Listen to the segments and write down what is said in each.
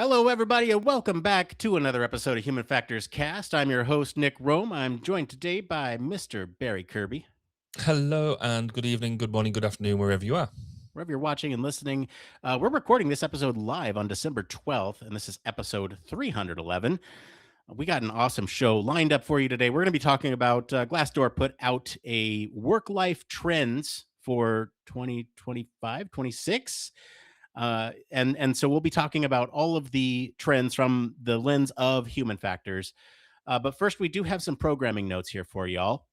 Hello, everybody, and welcome back to another episode of Human Factors Cast. I'm your host, Nick Roome. I'm joined today by Mr. Barry Kirby. Hello and good evening, good morning, good afternoon, wherever you are. Wherever you're watching and listening, we're recording this episode live on December 12th, and this is episode 311. We got an awesome show lined up for you today. We're going to be talking about Glassdoor put out a work life trends for 2025, 26. And so we'll be talking about all of the trends from the lens of human factors. But first, we do have some programming notes here for y'all.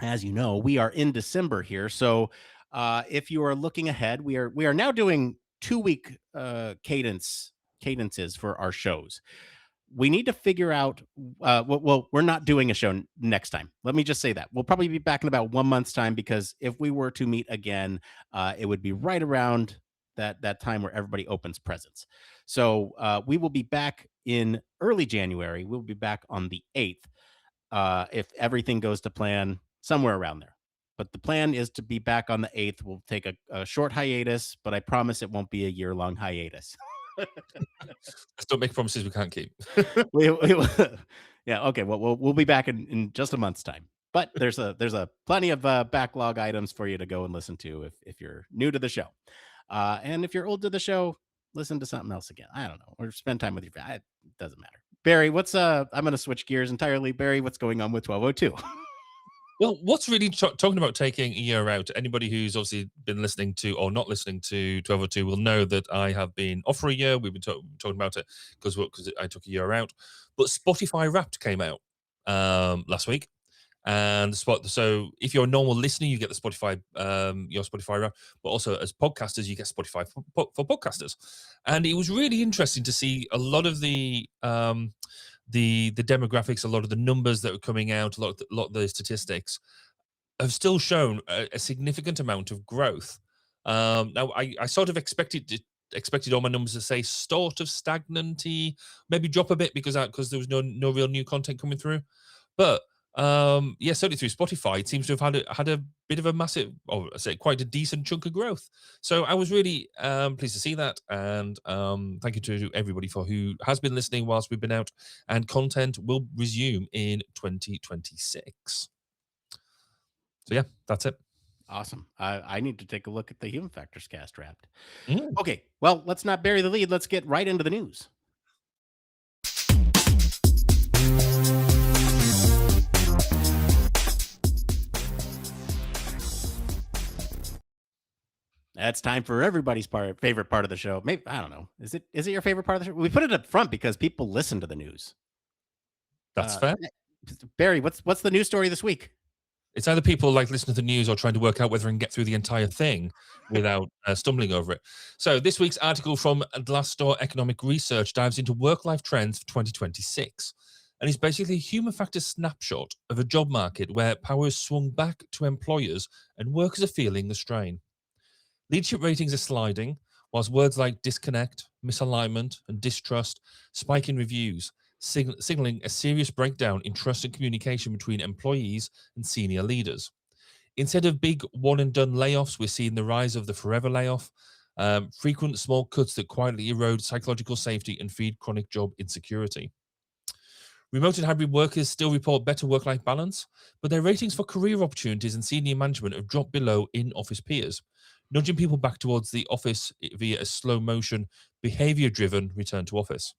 As you know, we are in December here, so if you are looking ahead, we are now doing 2 week cadences for our shows. We need to figure out. Well, we're not doing a show next time. Let me just say that we'll probably be back in about 1 month's time because if we were to meet again, it would be right around that time where everybody opens presents. So we will be back in early January. We'll be back on the 8th if everything goes to plan, somewhere around there. But the plan is to be back on the 8th. We'll take a short hiatus, but I promise it won't be a year-long hiatus. Let's don't make promises we can't keep. we yeah, okay. Well, we'll be back in just a month's time. But there's a plenty of backlog items for you to go and listen to if you're new to the show, and if you're old to the show, listen to something else again. I don't know, or spend time with your family. It doesn't matter. Barry, what's I'm going to switch gears entirely. Barry, what's going on with 1202? Well, what's really talking about taking a year out? Anybody who's obviously been listening to or not listening to 1202 will know that I have been off for a year. We've been talking about it because I took a year out. But Spotify Wrapped came out last week. And so if you're a normal listener, you get the Spotify, your Spotify Wrapped, but also as podcasters, you get Spotify for podcasters. And it was really interesting to see a lot of the demographics, a lot of the numbers that were coming out, a lot of the statistics have still shown a significant amount of growth. Now, I sort of expected all my numbers to say sort of stagnanty, maybe drop a bit because there was no real new content coming through. But yeah, certainly through Spotify, it seems to have had a bit of a massive, or I say quite a decent chunk of growth. So I was really pleased to see that, and thank you to everybody for who has been listening whilst we've been out. And content will resume in 2026. So yeah, that's it. Awesome. I need to take a look at the Human Factors Cast Wrapped. Mm. Okay, well, let's not bury the lead. Let's get right into the news. That's time for everybody's favorite part of the show. Maybe I don't know. Is it your favorite part of the show? We put it up front because people listen to the news. That's fair. Barry, what's the news story this week? It's either people like listening to the news or trying to work out whether I can get through the entire thing without stumbling over it. So this week's article from Glassdoor Economic Research dives into work-life trends for 2026. And it's basically a human factor snapshot of a job market where power has swung back to employers and workers are feeling the strain. Leadership ratings are sliding, whilst words like disconnect, misalignment, and distrust spike in reviews, signaling a serious breakdown in trust and communication between employees and senior leaders. Instead of big one and done layoffs, we're seeing the rise of the forever layoff, frequent small cuts that quietly erode psychological safety and feed chronic job insecurity. Remote and hybrid workers still report better work life balance, but their ratings for career opportunities and senior management have dropped below in office peers, nudging people back towards the office via a slow motion, behavior driven return to office.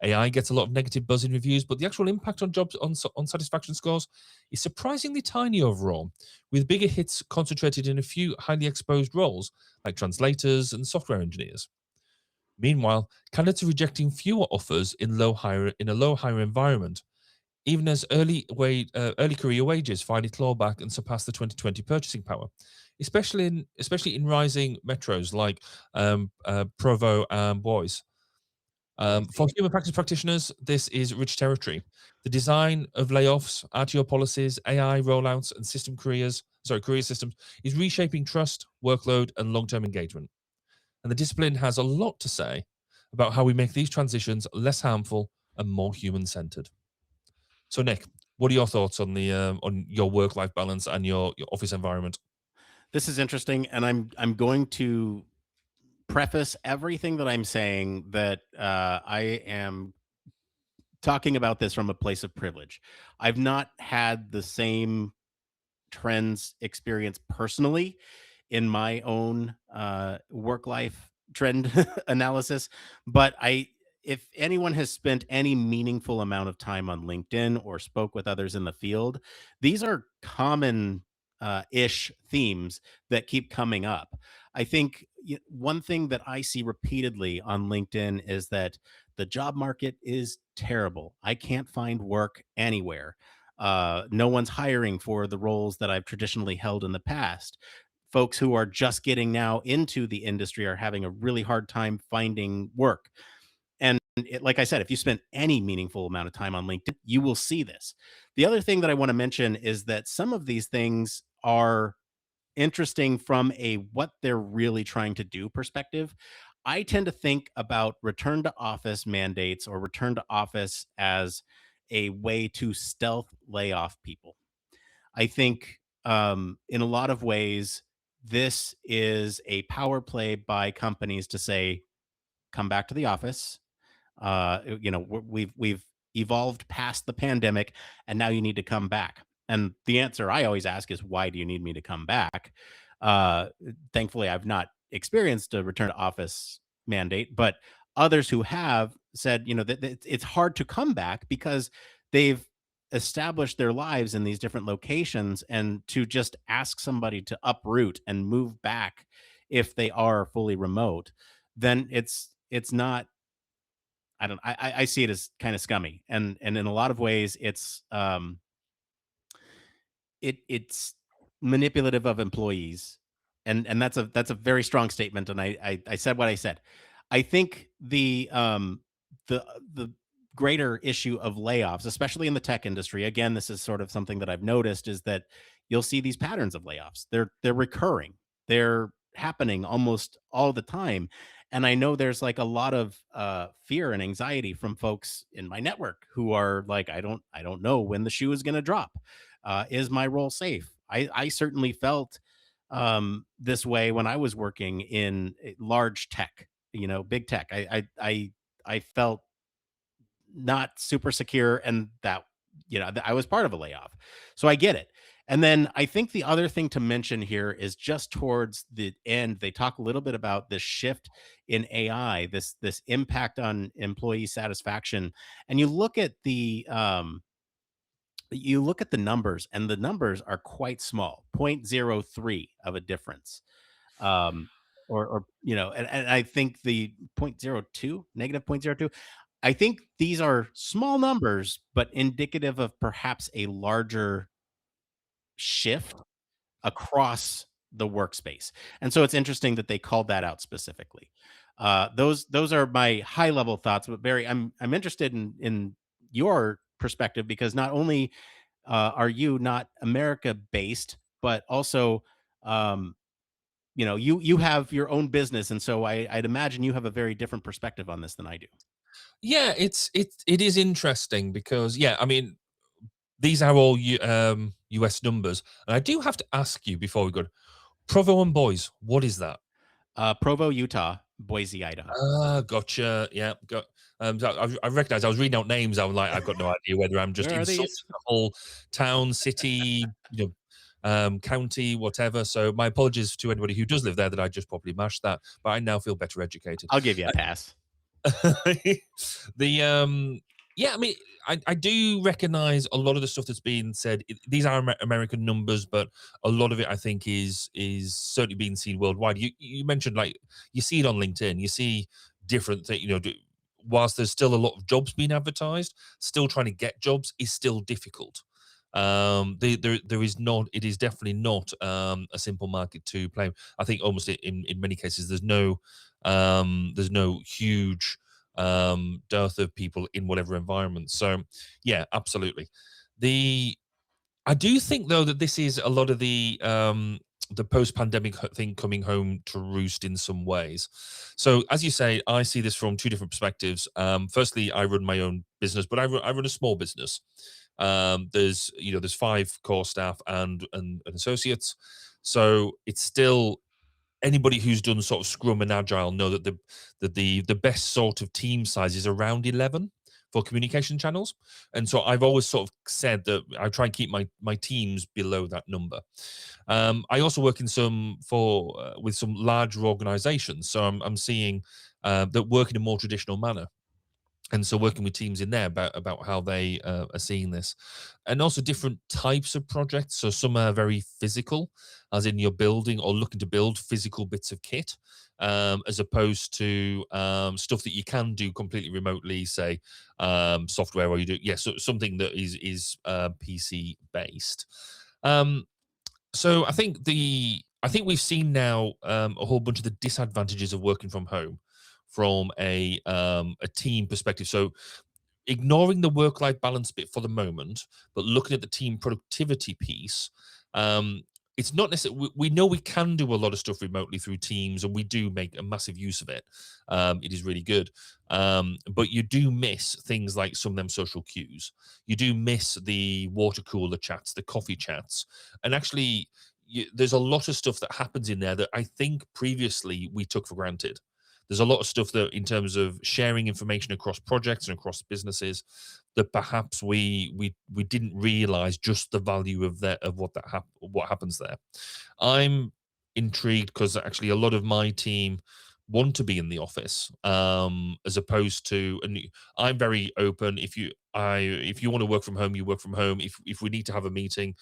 AI gets a lot of negative buzz in reviews, but the actual impact on jobs on satisfaction scores is surprisingly tiny overall, with bigger hits concentrated in a few highly exposed roles like translators and software engineers. Meanwhile, candidates are rejecting fewer offers in a low hire environment, even as early career wages finally claw back and surpass the 2020 purchasing power, especially in rising metros like Provo and Boise. I For see. human practice practitioners, this is rich territory. The design of layoffs, RTO policies, AI rollouts, and career systems is reshaping trust, workload, and long-term engagement. And the discipline has a lot to say about how we make these transitions less harmful and more human-centered. So, Nick, what are your thoughts on your work-life balance and your office environment? This is interesting, and I'm going to preface everything that I'm saying that I am talking about this from a place of privilege. I've not had the same trends experience personally in my own work life trend analysis, but if anyone has spent any meaningful amount of time on LinkedIn or spoke with others in the field, these are common ish themes that keep coming up. I think one thing that I see repeatedly on LinkedIn is that the job market is terrible. I can't find work anywhere. No one's hiring for the roles that I've traditionally held in the past. Folks who are just getting now into the industry are having a really hard time finding work. And like I said, if you spend any meaningful amount of time on LinkedIn, you will see this. The other thing that I want to mention is that some of these things are interesting from a what they're really trying to do perspective. I tend to think about return to office mandates or return to office as a way to stealth lay off people. I think in a lot of ways, this is a power play by companies to say, come back to the office. We've evolved past the pandemic, and now you need to come back. And the answer I always ask is, why do you need me to come back? Uh, Thankfully, I've not experienced a return to office mandate, but others who have said, that it's hard to come back because they've established their lives in these different locations, and to just ask somebody to uproot and move back if they are fully remote, then it's not. I see it as kind of scummy, and in a lot of ways, it's manipulative of employees, and that's a very strong statement. And I said what I said. I think the greater issue of layoffs, especially in the tech industry, again, this is sort of something that I've noticed, is that you'll see these patterns of layoffs. They're recurring. They're happening almost all the time. And I know there's like a lot of fear and anxiety from folks in my network who are like, I don't know when the shoe is going to drop. Is my role safe? I certainly felt this way when I was working in large tech, big tech. I felt not super secure, and that I was part of a layoff, so I get it. And then I think the other thing to mention here is just towards the end, they talk a little bit about this shift in AI, this impact on employee satisfaction, and you look at the numbers, and the numbers are quite small, 0.03 of a difference. Um, and I think the point zero two, negative point zero two. I think these are small numbers, but indicative of perhaps a larger shift across the workspace. And so it's interesting that they called that out specifically. Those are my high level thoughts. But Barry, I'm interested in your perspective, because not only are you not America based, but also you have your own business, and so I'd imagine you have a very different perspective on this than I do. Yeah, it is interesting because yeah, I mean these are all US numbers, and I do have to ask you before we go. Provo and Boys, what is that? Provo, Utah, Boise, Idaho. Ah, gotcha. Yeah, got. So I recognized I was reading out names. I was like, I've got no idea whether I'm just Where are insulting these? the whole town, city, county, whatever. So my apologies to anybody who does live there that I just probably mashed that, but I now feel better educated. I'll give you a pass. The yeah, I mean, I do recognize a lot of the stuff that's being said. These are American numbers, but a lot of it I think is certainly being seen worldwide. You mentioned like you see it on LinkedIn, you see different things. Whilst there's still a lot of jobs being advertised, still trying to get jobs is still difficult. There is not. It is definitely not a simple market to play. I think almost in many cases there's no huge dearth of people in whatever environment. So yeah, absolutely. The I do think though that this is a lot of the post-pandemic thing coming home to roost in some ways. So as you say, I see this from two different perspectives. Firstly, I run my own business, but I run a small business. There's five core staff and associates, so it's still anybody who's done sort of Scrum and Agile know that the best sort of team size is around 11 for communication channels. And so I've always sort of said that I try and keep my teams below that number. I also work in some for with some larger organizations, so I'm seeing that work in a more traditional manner, and so working with teams in there about how they are seeing this, and also different types of projects. So some are very physical, as in you're building or looking to build physical bits of kit, as opposed to stuff that you can do completely remotely, say software, or you do, yeah, so something that is PC based. um so I think we've seen now a whole bunch of the disadvantages of working from a team perspective. So ignoring the work life balance bit for the moment, but looking at the team productivity piece, um, it's not necessarily, we know we can do a lot of stuff remotely through Teams, and we do make a massive use of it. It is really good. But you do miss things like some of them social cues. You do miss the water cooler chats, the coffee chats. And actually, there's a lot of stuff that happens in there that I think previously we took for granted. There's a lot of stuff that, in terms of sharing information across projects and across businesses, that perhaps we didn't realize just the value of that, of what happens there. I'm intrigued because actually a lot of my team want to be in the office, as opposed to, and I'm very open. If you want to work from home, you work from home. If we need to have a meeting,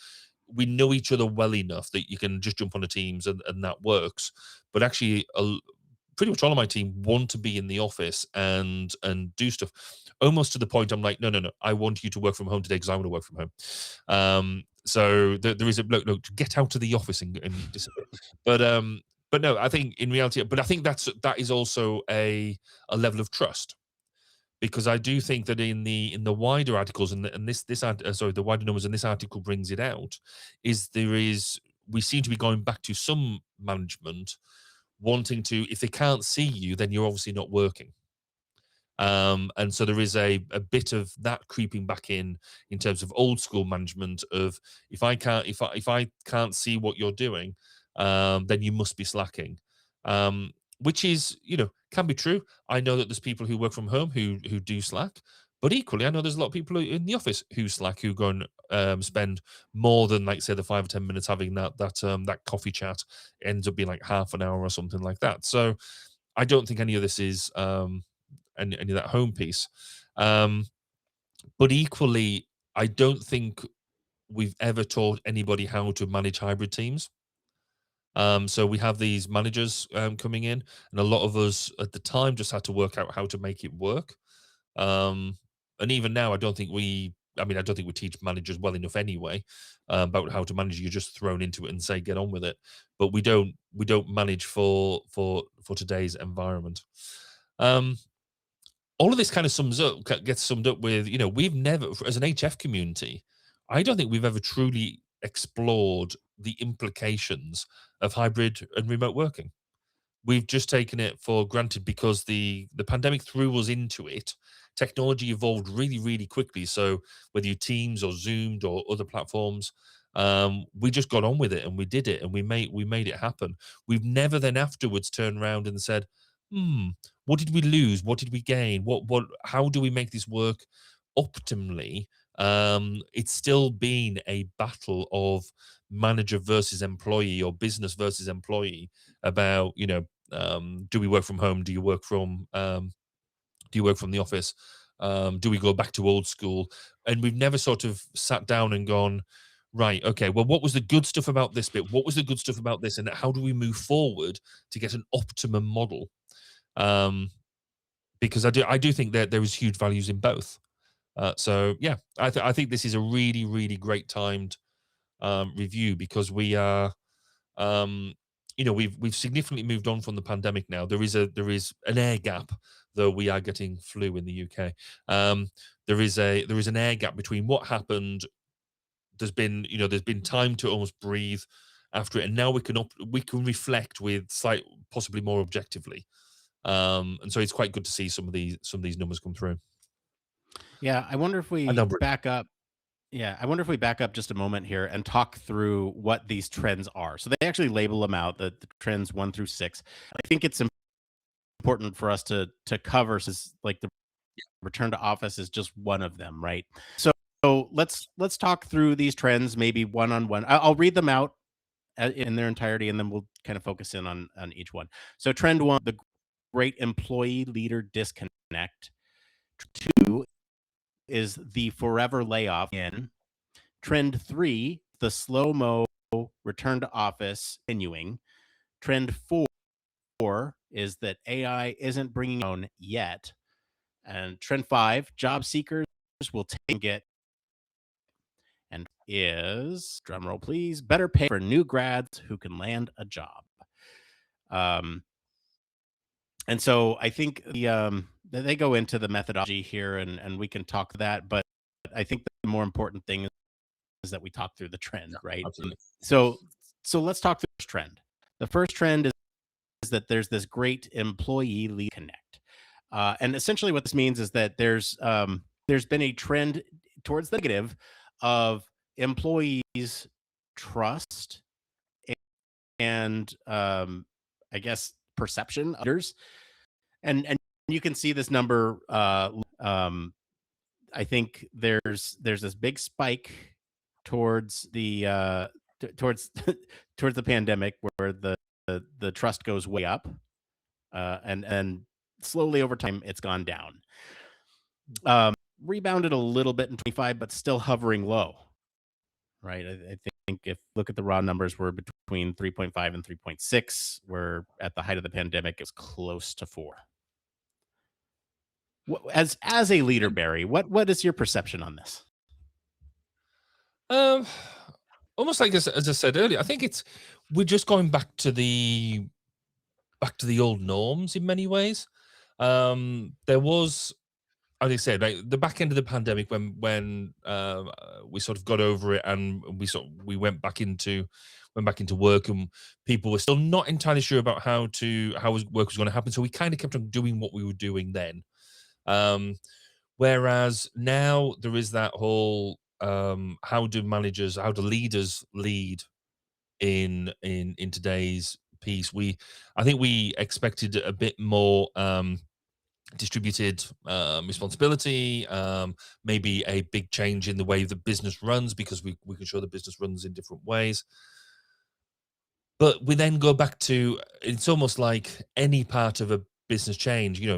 we know each other well enough that you can just jump on the Teams, and that works. But actually, pretty much all of my team want to be in the office and do stuff, almost to the point I'm like, no, no, no, I want you to work from home today because I want to work from home. So there is a look, get out of the office and disappear. But no, I think in reality, but I think that is also a level of trust, because I do think that in the wider articles, and sorry, the wider numbers, and this article brings it out, is we seem to be going back to some management wanting to, if they can't see you, then you're obviously not working. And so there is a bit of that creeping back in terms of old school management of, if I can't see what you're doing, then you must be slacking. Which is, can be true. I know that there's people who work from home who do slack, but equally I know there's a lot of people in the office who slack, who go and spend more than, like, say, the 5 or 10 minutes having that coffee chat. Ends up being like half an hour or something like that. So I don't think any of this is any of that home piece. Um, but equally, I don't think we've ever taught anybody how to manage hybrid teams. So we have these managers coming in, and a lot of us at the time just had to work out how to make it work. Um, and even now, I don't think we teach managers well enough anyway about how to manage. You're just thrown into it and say, get on with it. But we don't manage for today's environment. Um, all of this kind of gets summed up with, we've never, as an HF community, I don't think we've ever truly explored the implications of hybrid and remote working. We've just taken it for granted because the pandemic threw us into it. Technology evolved really, really quickly. So whether you Teams or Zoomed or other platforms, we just got on with it and we did it, and we made it happen. We've never then afterwards turned around and said, what did we lose? What did we gain? How do we make this work optimally? It's still been a battle of manager versus employee, or business versus employee, about, do we work from home? Do you work from the office? Do we go back to old school? And we've never sort of sat down and gone, right, okay, well, what was the good stuff about this bit? What was the good stuff about this? And how do we move forward to get an optimum model? Um, because I do think that there is huge values in both. So yeah, I think this is a really, really great timed review, because we are, um, we've significantly moved on from the pandemic now. There is an air gap, though we are getting flu in the UK. There is an air gap between what happened. There's been time to almost breathe after it, and now we can reflect with possibly more objectively. And so it's quite good to see some of these numbers come through. Yeah, I wonder if I we know, back up. Yeah, I wonder if we back up just a moment here and talk through what these trends are. So they actually label them out, the trends 1 through 6. I think it's important for us to cover, since like the return to office is just one of them, right? So let's talk through these trends, maybe one on one. I'll read them out in their entirety, and then we'll kind of focus in on each one. So trend one, the great employee leader disconnect. Two is the forever layoff in. Trend three, the slow mo return to office continuing. Trend four is that AI isn't bringing on yet. And trend five, job seekers will take and get, and is, drumroll please, better pay for new grads who can land a job. Um, and so I think they go into the methodology here, and we can talk that, but I think the more important thing is that we talk through the trend, Yeah, right? absolutely. So let's talk through this trend. The first trend is that there's this great employee lead connect. And essentially what this means is that there's been a trend towards the negative of employees trust and I guess perception of others. And you can see this number. I think there's this big spike towards the towards towards the pandemic, where the trust goes way up, and slowly over time it's gone down. Rebounded a little bit in 25, but still hovering low, right? I think if look at the raw numbers, we're between 3.5 and 3.6. Where at the height of the pandemic, it was close to 4. As a leader, Barry, what is your perception on this? Um, Almost like as I said earlier, I think it's we're just going back to the old norms in many ways. There was, as I said, like the back end of the pandemic when we sort of got over it and we went back into work, and people were still not entirely sure about how work was going to happen. So we kind of kept on doing what we were doing then. Um, Whereas now there is that whole how do leaders lead in today's piece. I think we expected a bit more distributed responsibility, maybe a big change in the way the business runs, because we can show the business runs in different ways. But we then go back to, it's almost like any part of a business change, we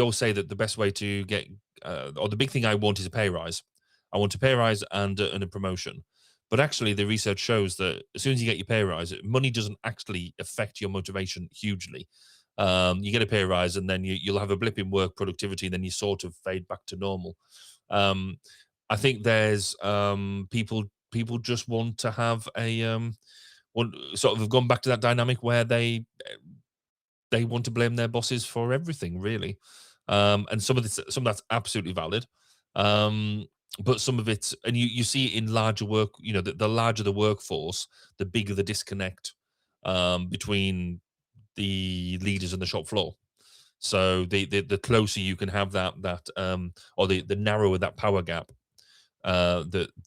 all say that the best way to get, or the big thing I want is a pay rise. I want a pay rise and a promotion. But actually, the research shows that as soon as you get your pay rise, money doesn't actually affect your motivation hugely. You get a pay rise, and then you'll have a blip in work productivity, and then you sort of fade back to normal. Um, I think there's people just want to have want sort of have gone back to that dynamic where they want to blame their bosses for everything, really. And some of that's absolutely valid. Um, but some of it, and you see it in larger work, the larger the workforce, the bigger the disconnect between the leaders and the shop floor. So the closer you can have or the narrower that power gap,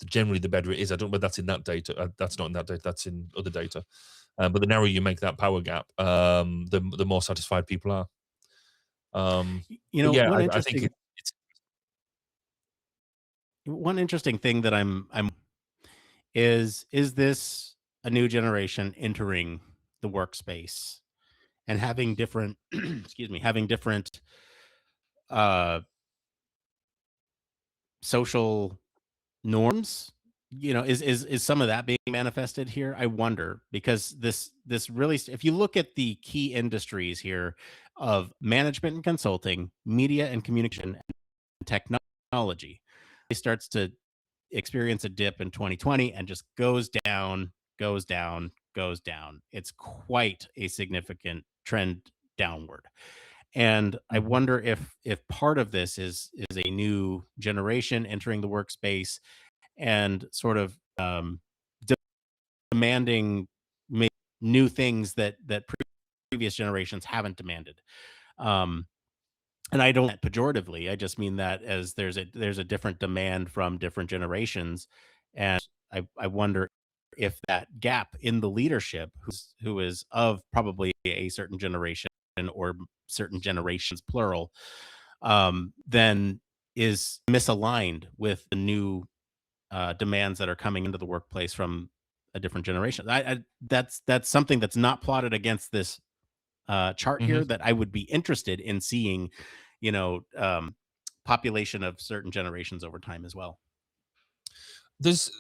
generally the better it is. I don't know whether that's in that data. That's not in that data. That's in other data. But the narrower you make that power gap, the more satisfied people are. But yeah, I think it's One interesting thing that I'm is this a new generation entering the workspace and having different excuse me, having different uh social norms? Is some of that being manifested here? I wonder, because this really, if you look at the key industries here of management and consulting, media and communication, and technology, it starts to experience a dip in 2020 and just goes down, goes down, goes down. It's quite a significant trend downward. And I Mhm. wonder if part of this is a new generation entering the workspace and sort of demanding new things that previous generations haven't demanded. Um, and I don't mean that pejoratively. I just mean that as there's a different demand from different generations, and I wonder if that gap in the leadership who is of probably a certain generation or certain generations plural, then is misaligned with the new demands that are coming into the workplace from a different generation. That's something that's not plotted against this chart Mhm. here that I would be interested in seeing, you know, population of certain generations over time as well. There's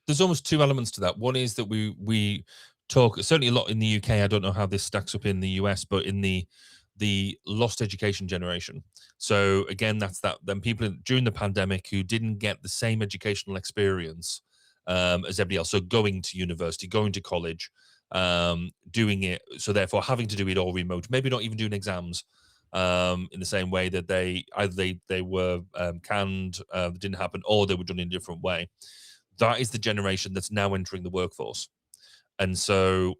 there's almost two elements to that. One is that we talk certainly a lot in the UK. I don't know how this stacks up in the US, but in the lost education generation. So again, that's that then people during the pandemic who didn't get the same educational experience as everybody else. So going to university, going to college, doing it. So therefore having to do it all remote, maybe not even doing exams. In the same way that they either they were canned, didn't happen, or they were done in a different way. That is the generation that's now entering the workforce. And so,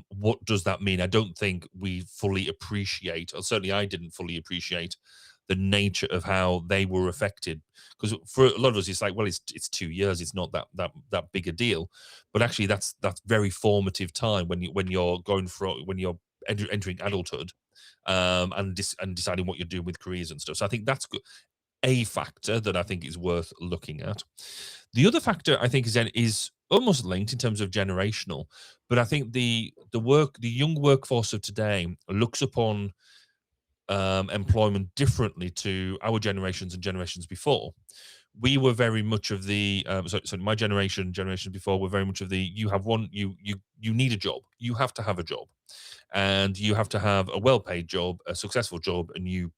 what does that mean? I don't think we fully appreciate, or certainly I didn't fully appreciate, the nature of how they were affected. Because for a lot of us, it's like, well, it's 2 years, it's not that big a deal, but actually, that's very formative time when you're going for when you're entering adulthood, and deciding what you're doing with careers and stuff. So I think that's a factor that I think is worth looking at. The other factor I think is almost linked in terms of generational, but I think the young workforce of today looks upon employment differently to our generations and generations before. We were very much of the so my generations before were very much of the you have one you need a job, you have to have a job, and you have to have a well-paid job, a successful job, and you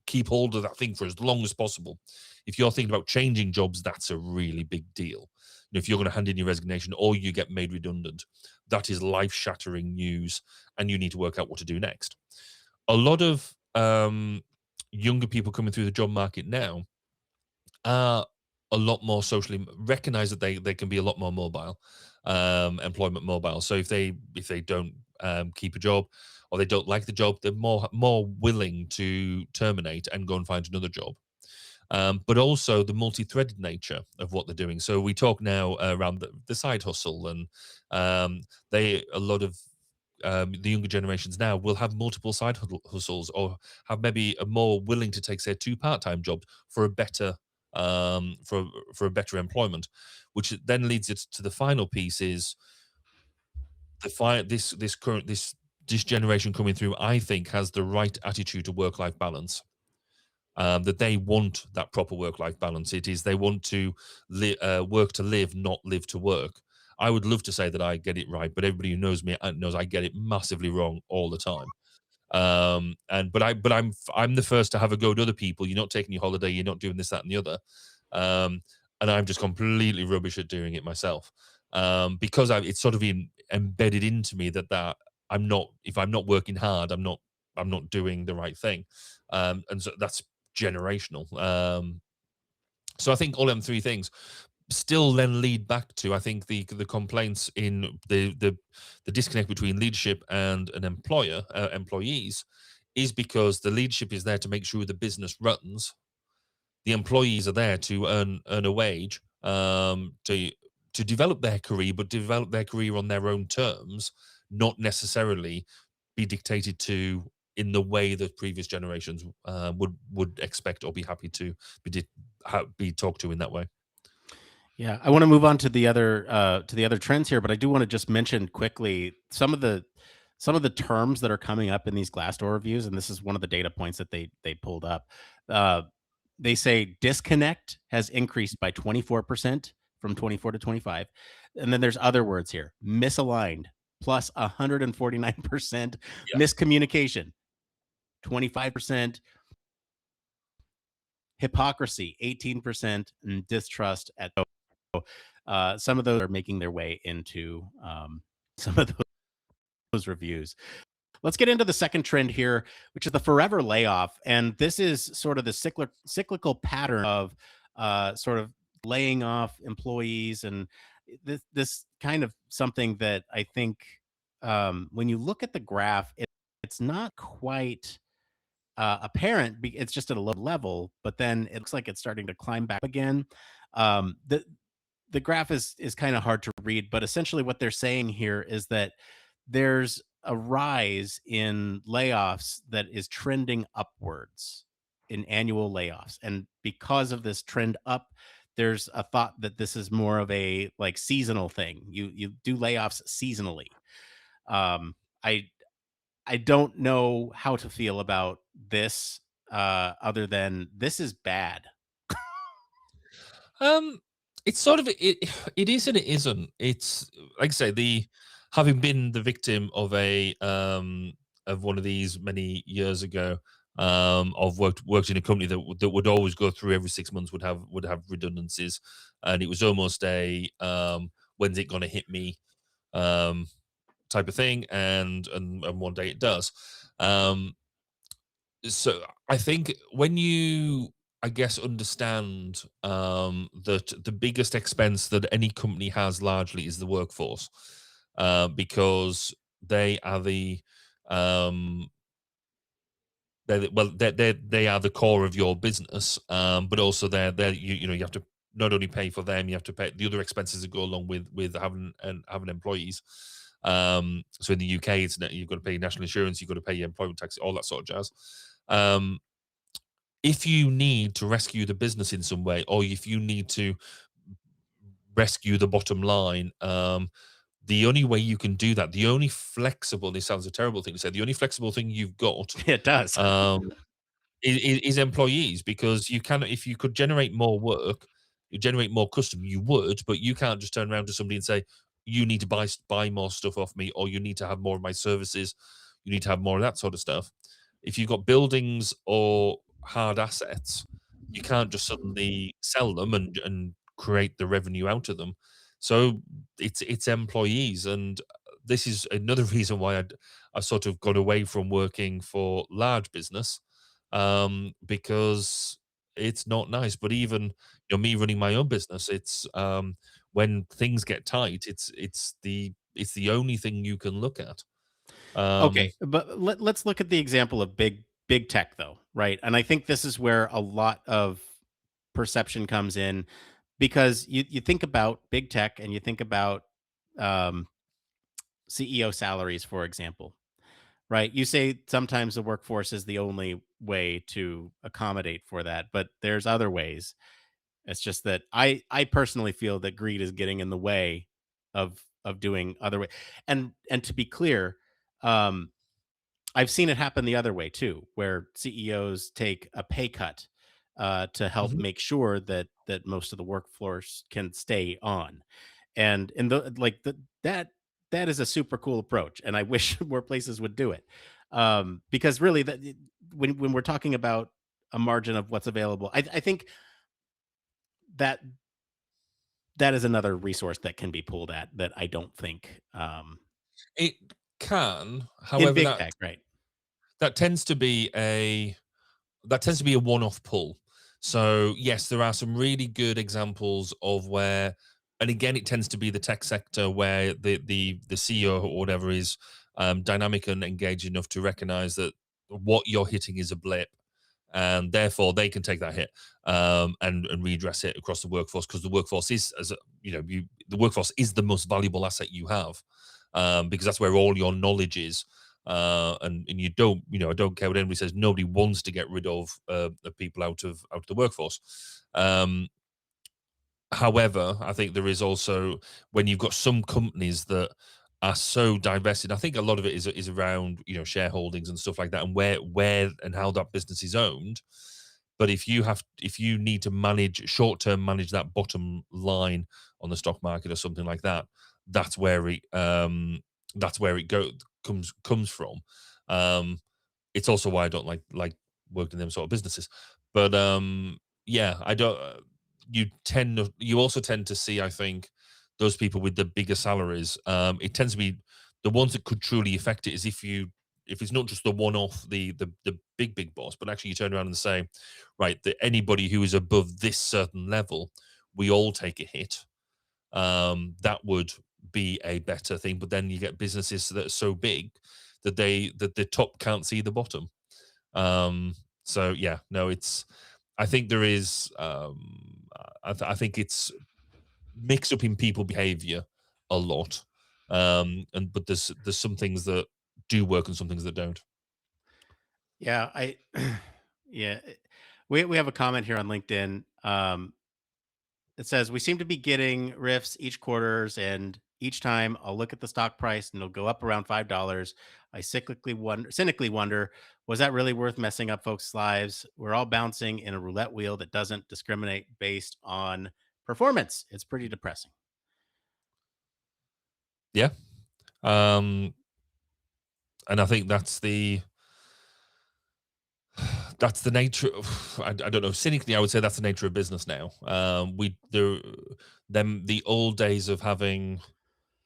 keep hold of that thing for as long as possible. If you're thinking about changing jobs, that's a really big deal. If you're going to hand in your resignation or you get made redundant, that is life-shattering news, and you need to work out what to do next. A lot of younger people coming through the job market now are a lot more socially recognize that they can be a lot more mobile, employment mobile. So if they don't keep a job or they don't like the job, they're more willing to terminate and go and find another job. But also the multi-threaded nature of what they're doing. So we talk now around the side hustle, and a lot of the younger generations now will have multiple side hustles, or have maybe a more willing to take, say, two part-time jobs for a better for a better employment, which then leads it to the final piece is this generation coming through. I think has the right attitude to work-life balance. That they want that proper work-life balance. It is they want to work to live, not live to work. I would love to say that I get it right, but everybody who knows me knows I get it massively wrong all the time. And but I'm the first to have a go at other people. You're not taking your holiday, you're not doing this, that, and the other. Um, and I'm just completely rubbish at doing it myself. Because it's sort of embedded into me that I'm not if I'm not working hard, I'm not doing the right thing. And so that's generational. So I think all them three things still then lead back to I think the complaints in the disconnect between leadership and an employees is because the leadership is there to make sure the business runs. The employees are there to earn a wage, to develop their career, but develop their career on their own terms, not necessarily be dictated to in the way that previous generations would expect or be happy to be talked to in that way. Yeah, I want to move on to the other trends here, but I do want to just mention quickly some of the terms that are coming up in these Glassdoor reviews, and this is one of the data points that they pulled up. Uh, they say disconnect has increased by 24% from 24 to 25, and then there's other words here: misaligned plus 149%, Yeah. miscommunication 25%, hypocrisy 18%, and distrust at some of those are making their way into some of those reviews. Let's get into the second trend here, which is the forever layoff. And this is sort of the cyclical pattern of sort of laying off employees. And this kind of something that I think when you look at the graph, it's not quite. apparent. It's just at a low level, but then it looks like it's starting to climb back again. The graph is kind of hard to read, but essentially what they're saying here is that there's a rise in layoffs that is trending upwards in annual layoffs. And because of this trend up, there's a thought that this is more of a like seasonal thing. You do layoffs seasonally. Um, I I don't know how to feel about this other than this is bad. Um, it's sort of it is and it isn't. It's like I say, the having been the victim of one of these many years ago, of worked in a company that would always go through every 6 months would have redundancies, and it was almost a when's it gonna hit me um type of thing, and one day it does. Um, so I think when you, I guess, understand that the biggest expense that any company has largely is the workforce, because they are um, they are the core of your business, but also they're you know you have to not only pay for them, you have to pay the other expenses that go along with having employees. So in the UK, you've got to pay national insurance, you've got to pay your employment tax, all that sort of jazz. Um, if you need to rescue the business in some way, or if you need to rescue the bottom line, the only way you can do that, the only flexible, this sounds a terrible thing to say, the only flexible thing you've got It does. um, is employees, because you can, if you could generate more work, you generate more custom, you would, but you can't just turn around to somebody and say, you need to buy more stuff off me, or you need to have more of my services, you need to have more of that sort of stuff. If you've got buildings or hard assets, you can't just suddenly sell them and create the revenue out of them. So it's employees, and this is another reason why I've sort of got away from working for large business, because it's not nice. But even me running my own business, it's when things get tight, it's the only thing you can look at. Um, Okay, but let's look at the example of big tech though, right? And I think this is where a lot of perception comes in because you think about big tech and you think about um, CEO salaries, for example, right? You say sometimes the workforce is the only way to accommodate for that, but there's other ways. It's just that I personally feel that greed is getting in the way of doing other way. And to be clear, um, I've seen it happen the other way too, where CEOs take a pay cut to help mhm. make sure that most of the workforce can stay on. And in the like the that that is a super cool approach, and I wish more places would do it. Because really, when we're talking about a margin of what's available, I think that that is another resource that can be pulled at that I don't think It can, in however, big tech, right? that tends to be a that tends to be a one-off pull. So yes, there are some really good examples of where, and again, it tends to be the tech sector where the CEO or whatever is dynamic and engaged enough to recognize that what you're hitting is a blip, and therefore they can take that hit, and redress it across the workforce, because the workforce is, as the workforce is the most valuable asset you have, because that's where all your knowledge is. And you don't, I don't care what anybody says. Nobody wants to get rid of people out of the workforce. Um, However, I think there is also, when you've got some companies that are so divested, I think a lot of it is around shareholdings and stuff like that, and where and how that business is owned. But if you need to manage that bottom line on the stock market or something like that, that's where it comes from. Um, it's also why I don't like working in them sort of businesses. But yeah, I don't. You also tend to see, I think, those people with the bigger salaries. It tends to be the ones that could truly affect it is if it's not just the one off, the big boss, but actually you turn around and say, right, that anybody who is above this certain level, we all take a hit. That would be a better thing. But then you get businesses that are so big that the top can't see the bottom. So yeah, no, it's. I think there is. I think it's mixed up in people behavior a lot. And but there's some things that do work and some things that don't. Yeah, I yeah. We have a comment here on LinkedIn. It says we seem to be getting riffs each quarters, and each time I'll look at the stock price and it'll go up around $5. I cynically wonder, was that really worth messing up folks' lives? We're all bouncing in a roulette wheel that doesn't discriminate based on performance. It's pretty depressing. Yeah. Um, and I think that's the nature of, I don't know, cynically I would say that's the nature of business now. We there them the old days of having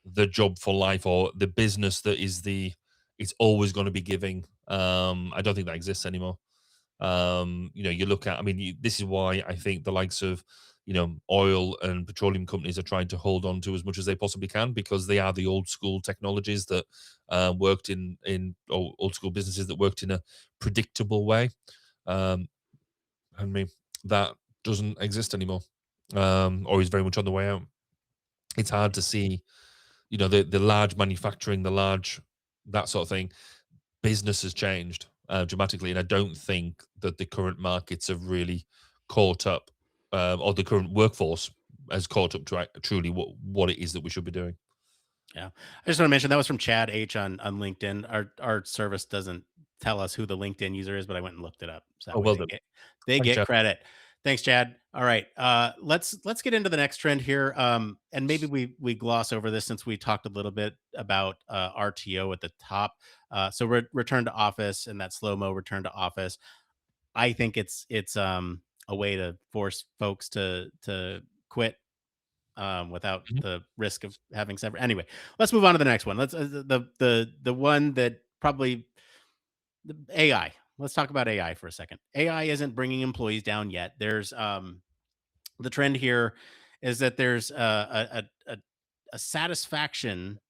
the job for life or the business that is the it's always going to be giving. I don't think that exists anymore. You look at, I mean, this is why I think the likes of, oil and petroleum companies are trying to hold on to as much as they possibly can because they are the old school technologies that worked in old school businesses that worked in a predictable way. Um, I mean, that doesn't exist anymore, or is very much on the way out. It's hard to see, the large manufacturing, the large that sort of thing. Business has changed dramatically, and I don't think that the current markets have really caught up, or the current workforce has caught up to truly what it is that we should be doing. Yeah. I just want to mention that was from Chad H on LinkedIn. Our service doesn't tell us who the LinkedIn user is, but I went and looked it up. So that Oh, way well done. they Thanks, get Jeff. credit. Thanks, Chad. All right. Let's get into the next trend here. And maybe we gloss over this since we talked a little bit about RTO at the top. So return to office and that slow-mo return to office. I think it's a way to force folks to quit without Mhm. the risk of having separate. Anyway, let's move on to the next one. Let's the one that probably the AI. Let's talk about AI for a second. AI isn't bringing employees down yet. There's the trend here is that there's a satisfaction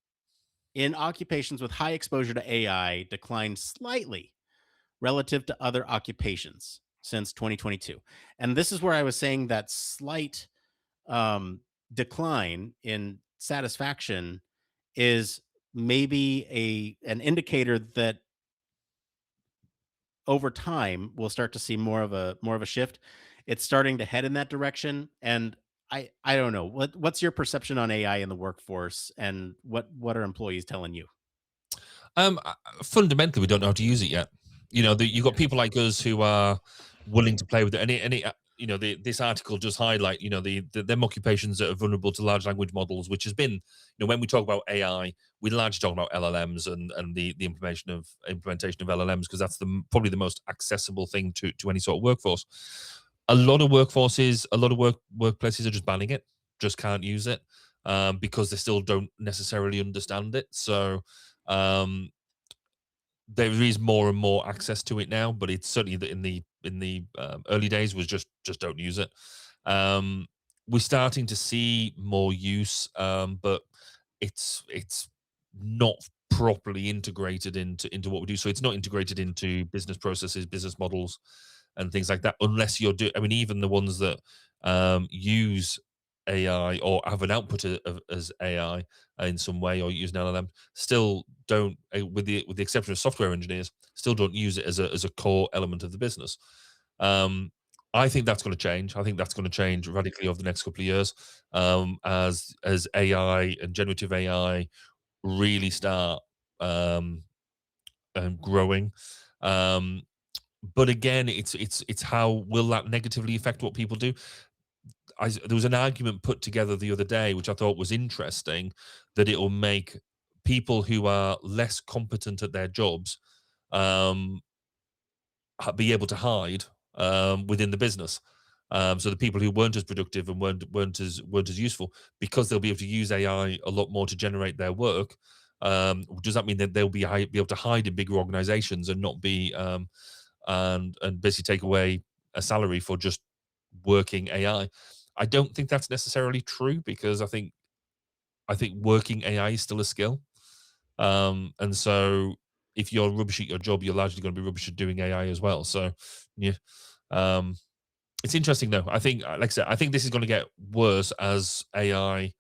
in occupations with high exposure to AI declined slightly relative to other occupations since 2022. And this is where I was saying that slight decline in satisfaction is maybe an indicator that over time we'll start to see more of a shift. It's starting to head in that direction, and I don't know what's your perception on AI in the workforce, and what are employees telling you? Fundamentally, we don't know how to use it yet. You've got Yeah, people like us who are willing to play with it, this article just highlight, them occupations that are vulnerable to large language models, which has been, when we talk about AI, we largely talk about LLMs and the implementation of LLMs because that's probably the most accessible thing to any sort of workforce. A lot of workforces, a lot of workplaces are just banning it, just can't use it because they still don't necessarily understand it. So um, there is more and more access to it now, but it's certainly in the early days was just don't use it. Um, we're starting to see more use, but it's not properly integrated into what we do. So it's not integrated into business processes, business models, and things like that. Unless you're I mean, even the ones that use AI or have an output as AI in some way or use an LLM still don't, with the exception of software engineers, still don't use it as a core element of the business. Um, I think that's going to change. I think that's going to change radically over the next couple of years as AI and generative AI really start um, growing. Um, but again, it's how will that negatively affect what people do? There was an argument put together the other day, which I thought was interesting, that it will make people who are less competent at their jobs um, be able to hide within the business. So the people who weren't as productive and weren't as useful because they'll be able to use AI a lot more to generate their work. Does that mean that they'll be able to hide in bigger organizations and not be and basically take away a salary for just working AI? I don't think that's necessarily true because I think working AI is still a skill. And so if you're rubbish at your job, you're largely going to be rubbish at doing AI as well. So, yeah, um, it's interesting though. I think, like I said, I think this is going to get worse as AI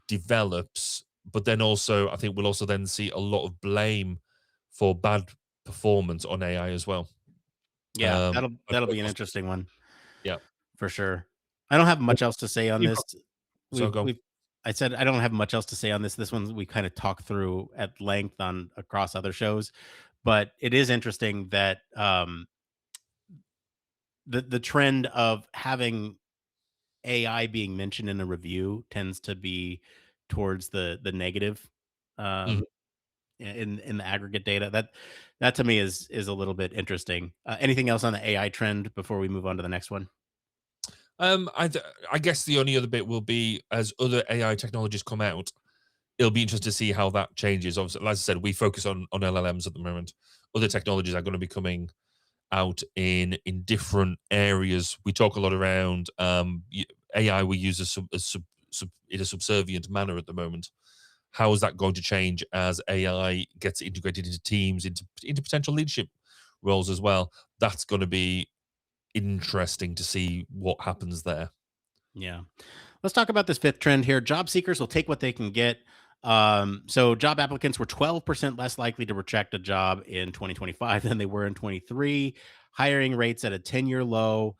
develops, but then also I think we'll also then see a lot of blame for bad performance on AI as well. Yeah, Like that'll be an across the- interesting one yeah. for sure. I don't have Well, much else to say on you've this. got so go. We've I said I don't have much else to say on this. This one we kind of talked through at length on across other shows, but it is interesting that the trend of having AI being mentioned in a review tends to be towards the negative, Mhm. um, in the aggregate data. That to me is a little bit interesting. Anything else on the AI trend before we move on to the next one? I guess the only other bit will be as other AI technologies come out, it'll be interesting to see how that changes. Obviously, as I said, we focus on LLMs at the moment. Other technologies are going to be coming out in different areas. We talk a lot around AI we use in a subservient manner at the moment. How is that going to change as AI gets integrated into teams, into potential leadership roles as well? That's going to be interesting to see what happens there. Yeah. Let's talk about this fifth trend here. Job seekers will take what they can get. So job applicants were 12% less likely to reject a job in 2025 than they were in 23. Hiring rates at a 10-year low.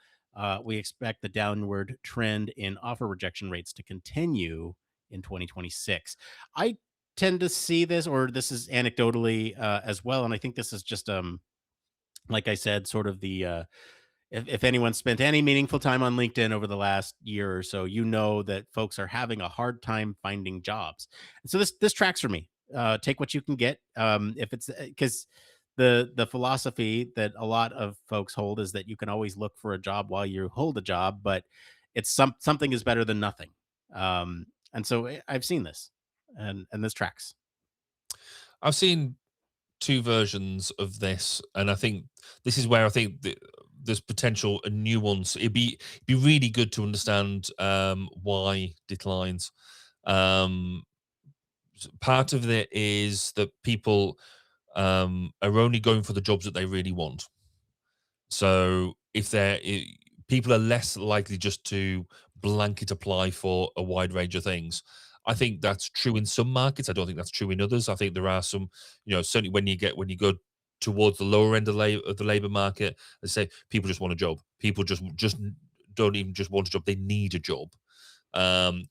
We expect the downward trend in offer rejection rates to continue in 2026. I tend to see this, or this is anecdotally as well, and I think this is just like I said, sort of the if anyone spent any meaningful time on LinkedIn over the last year or so, you know that folks are having a hard time finding jobs. And so this tracks for me. Take what you can get. If it's because the philosophy that a lot of folks hold is that you can always look for a job while you hold a job, but it's something is better than nothing. And so I've seen this, and this tracks. I've seen two versions of this, and I think this is where I think there's potential a nuance. It'd be really good to understand why declines. Um, Part of it is that people are only going for the jobs that they really want. So if people are less likely just to blanket apply for a wide range of things. I think that's true in some markets. I don't think that's true in others. I think there are some, certainly when you go towards the lower end of, of the labor market, they say people just want a job. People just don't even just want a job; they need a job. Um,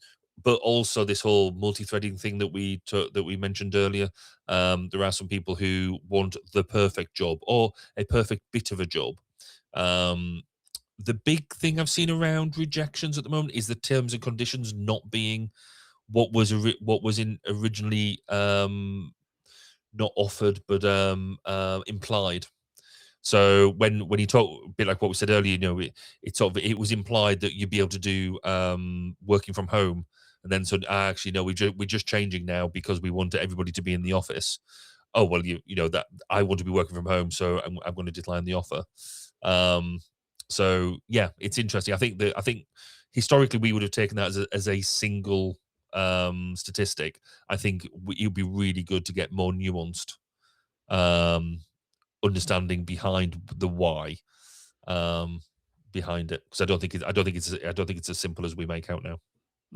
but also this whole multi-threading thing that we mentioned earlier. There are some people who want the perfect job or a perfect bit of a job. Um, the big thing I've seen around rejections at the moment is the terms and conditions not being what was in originally not offered but implied. So when you talk a bit like what we said earlier, it was implied that you'd be able to do working from home, and then so actually no, we're just changing now because we want everybody to be in the office. Oh well, that I want to be working from home, so I'm going to decline the offer. Um, so yeah, it's interesting. I think historically we would have taken that as a single statistic. I think it would be really good to get more nuanced um, understanding behind the why um, behind it, because I don't think it's as simple as we make out now.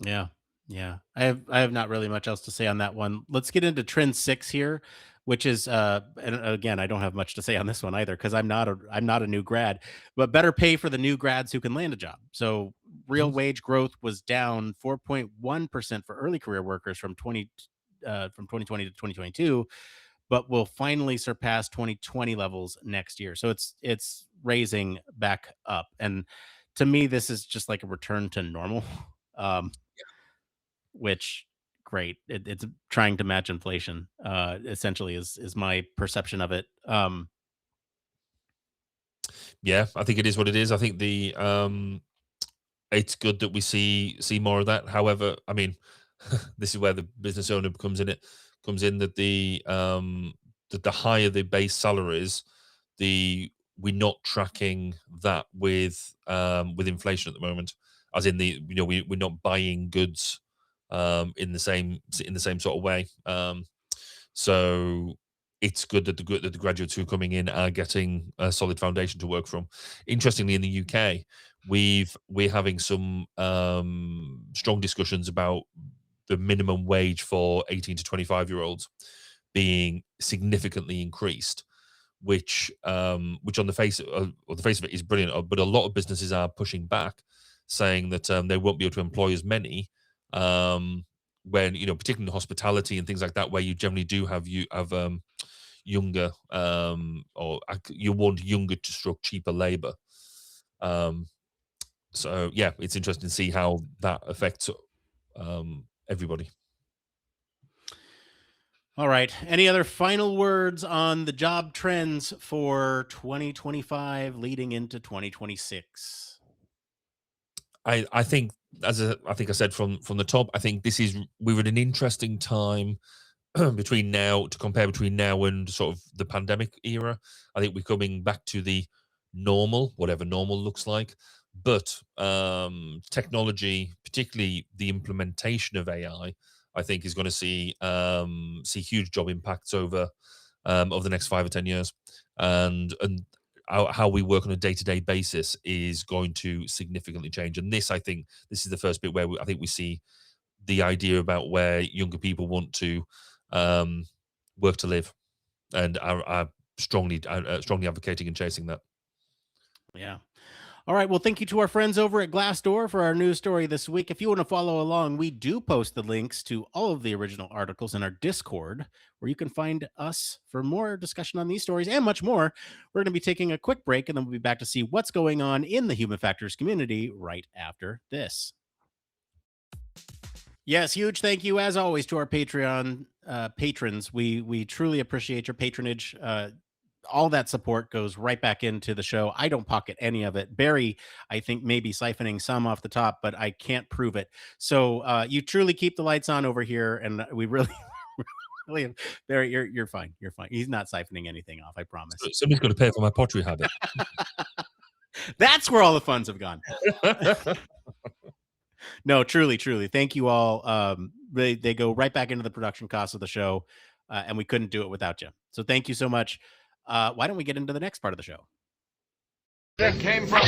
Yeah. Yeah. I have not really much else to say on that one. Let's get into trend 6 here, which is and again, I don't have much to say on this one either because I'm not a new grad, but better pay for the new grads who can land a job. So real Mhm. wage growth was down 4.1% for early career workers from 2020 to 2022, but will finally surpass 2020 levels next year. So it's raising back up. And to me this is just like a return to normal. Um which great. It's trying to match inflation, essentially is my perception of it. Yeah, I think it is what it is. I think the it's good that we see more of that. However, I mean, this is where the business owner comes in that the higher the base salaries, the we're not tracking that with inflation at the moment. As in we're not buying goods in the same sort of way. So it's good that the graduates who are coming in are getting a solid foundation to work from. Interestingly, in the UK, we're having some strong discussions about the minimum wage for 18 to 25-year-olds being significantly increased, which on the face of it is brilliant. But a lot of businesses are pushing back, saying that they won't be able to employ as many. When particularly in hospitality and things like that, where you generally do have younger, or you want younger to stroke cheaper labor. So yeah, it's interesting to see how that affects everybody. All right. Any other final words on the job trends for 2025 leading into 2026? I think, I think I said from the top, I think we're in an interesting time between now and sort of the pandemic era. I think we're coming back to the normal, whatever normal looks like. But technology, particularly the implementation of AI, I think is going to see huge job impacts over the next 5 or 10 years, and how we work on a day-to-day basis is going to significantly change. And I think this is the first bit where I think we see the idea about where younger people want to um, work to live, and are strongly advocating and chasing that. Yeah. All right. Well, thank you to our friends over at Glassdoor for our news story this week. If you want to follow along, we do post the links to all of the original articles in our Discord, where you can find us for more discussion on these stories and much more. We're going to be taking a quick break, and then we'll be back to see what's going on in the human factors community right after this. Yes, huge thank you as always to our Patreon patrons. We truly appreciate your patronage. All that support goes right back into the show. I don't pocket any of it. Barry, I think, maybe siphoning some off the top, but I can't prove it. So you truly keep the lights on over here, and we really, really, Barry, you're fine. You're fine. He's not siphoning anything off. I promise. Somebody's got to pay for my pottery habit. That's where all the funds have gone. No, truly, truly. Thank you all. They go right back into the production costs of the show, and we couldn't do it without you. So thank you so much. Why don't we get into the next part of the show? It came from.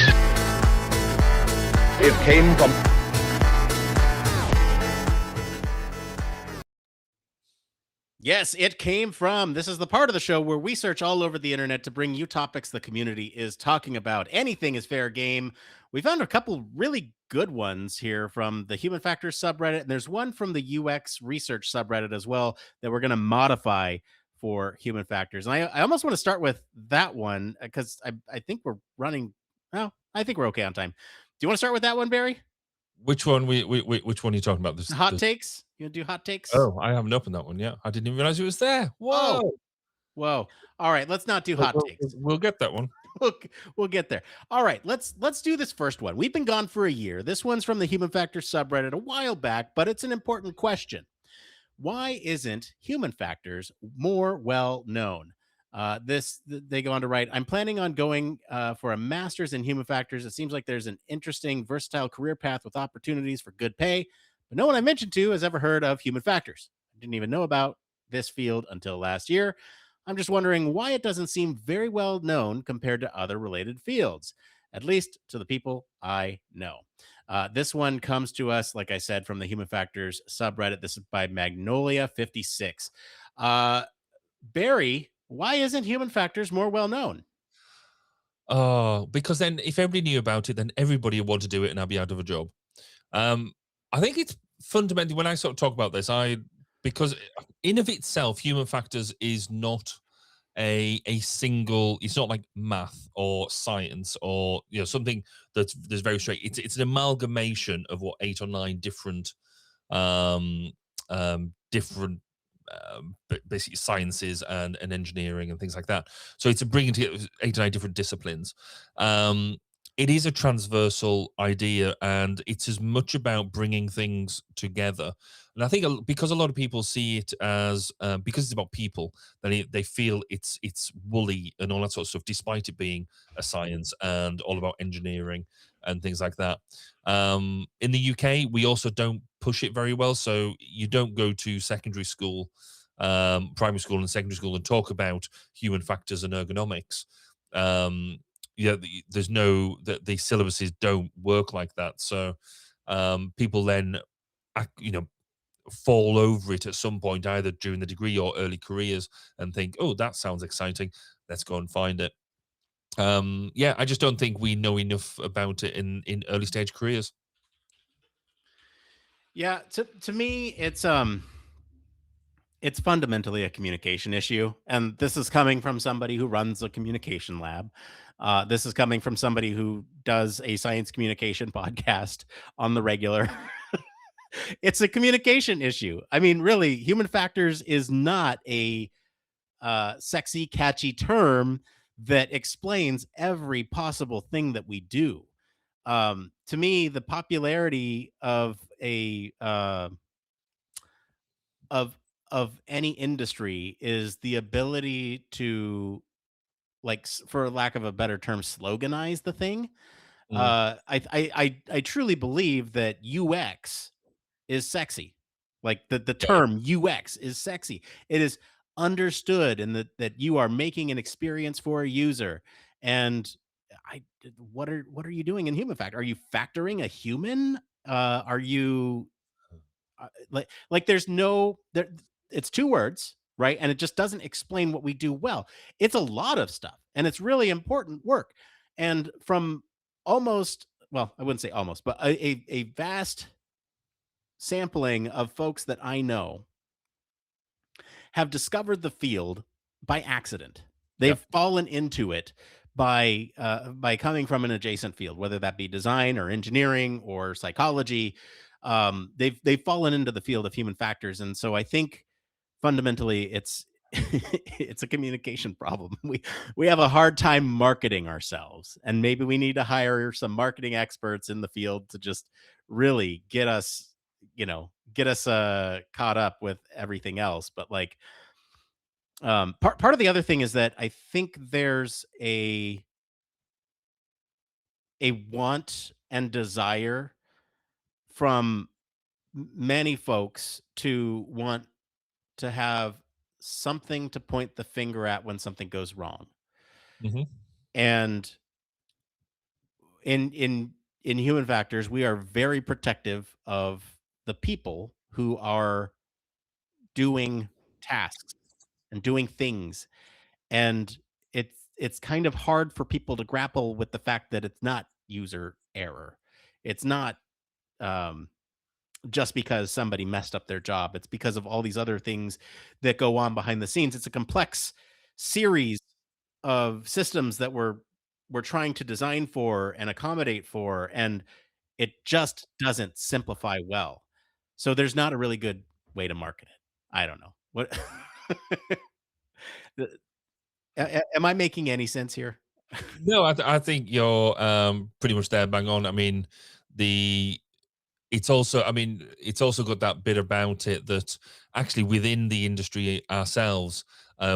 It came from. Yes, it came from. This is the part of the show where we search all over the internet to bring you topics the community is talking about. Anything is fair game. We found a couple really good ones here from the Human Factors subreddit, and there's one from the UX research subreddit as well that we're going to modify for human factors. And I almost want to start with that one because I think we're running. Well, I think we're okay on time. Do you want to start with that one, Barry? Which one? Which one are you talking about? Hot takes? You want to do hot takes? Oh, I haven't opened that one yet. I didn't even realize it was there. Whoa. Oh, whoa. All right, let's not do hot takes. We'll get that one. We'll get there. All right, let's do this first one. We've been gone for a year. This one's from the Human Factors subreddit a while back, but it's an important question. Why isn't human factors more well known? They go on to write, I'm planning on going for a master's in human factors. It seems like there's an interesting, versatile career path with opportunities for good pay, but no one I mentioned to has ever heard of human factors. I didn't even know about this field until last year. I'm just wondering why it doesn't seem very well known compared to other related fields, at least to the people I know. This one comes to us, like I said, from the Human Factors subreddit. This is by Magnolia56. Barry, why isn't human factors more well known? Oh, because then if everybody knew about it, then everybody would want to do it and I'd be out of a job. I think it's fundamentally, when I sort of talk about this, because in of itself, human factors is not a single, it's not like math or science or something that's very straight. It's an amalgamation of what 8 or 9 different um different basically sciences and engineering and things like that. So it's a bringing together 8 or 9 different disciplines. It is a transversal idea, and it's as much about bringing things together. And I think because a lot of people see it as because it's about people, then they feel it's woolly and all that sort of stuff, despite it being a science and all about engineering and things like that. In the UK, we also don't push it very well. So you don't go to secondary school primary school and secondary school and talk about human factors and ergonomics. There's no that the syllabuses don't work like that. So people then, fall over it at some point, either during the degree or early careers, and think, oh, that sounds exciting. Let's go and find it. I just don't think we know enough about it in early stage careers. Yeah, to me, it's fundamentally a communication issue, and this is coming from somebody who runs a communication lab. This is coming from somebody who does a science communication podcast on the regular. It's a communication issue. I mean, really, human factors is not a sexy, catchy term that explains every possible thing that we do. To me, the popularity of a of any industry is the ability to, like, for lack of a better term, sloganize the thing. Mm, I truly believe that UX is sexy. Like, the yeah, term UX is sexy. It is understood, and that you are making an experience for a user. And I what are you doing in human factor? Are you factoring a human? Are you like there's no there it's two words, right? And it just doesn't explain what we do well. It's a lot of stuff, and it's really important work. And from almost, well, I wouldn't say almost, but a vast sampling of folks that I know have discovered the field by accident. yeah. They've fallen into it by coming from an adjacent field, whether that be design or engineering or psychology. They've fallen into the field of human factors, and so I think fundamentally it's it's a communication problem. We have a hard time marketing ourselves, and maybe we need to hire some marketing experts in the field to just really get us caught up with everything else. But like, part of the other thing is that I think there's a want and desire from many folks to want to have something to point the finger at when something goes wrong. Hmm. And in human factors, we are very protective of the people who are doing tasks and doing things. And it's kind of hard for people to grapple with the fact that it's not user error. It's not um just because somebody messed up their job. It's because of all these other things that go on behind the scenes. It's a complex series of systems that we're trying to design for and accommodate for, and it just doesn't simplify well. So there's not a really good way to market it. I don't know. What the- am I making any sense here? No, I think you're pretty much there, bang on. I mean, the it's also got that bit about it that actually within the industry ourselves,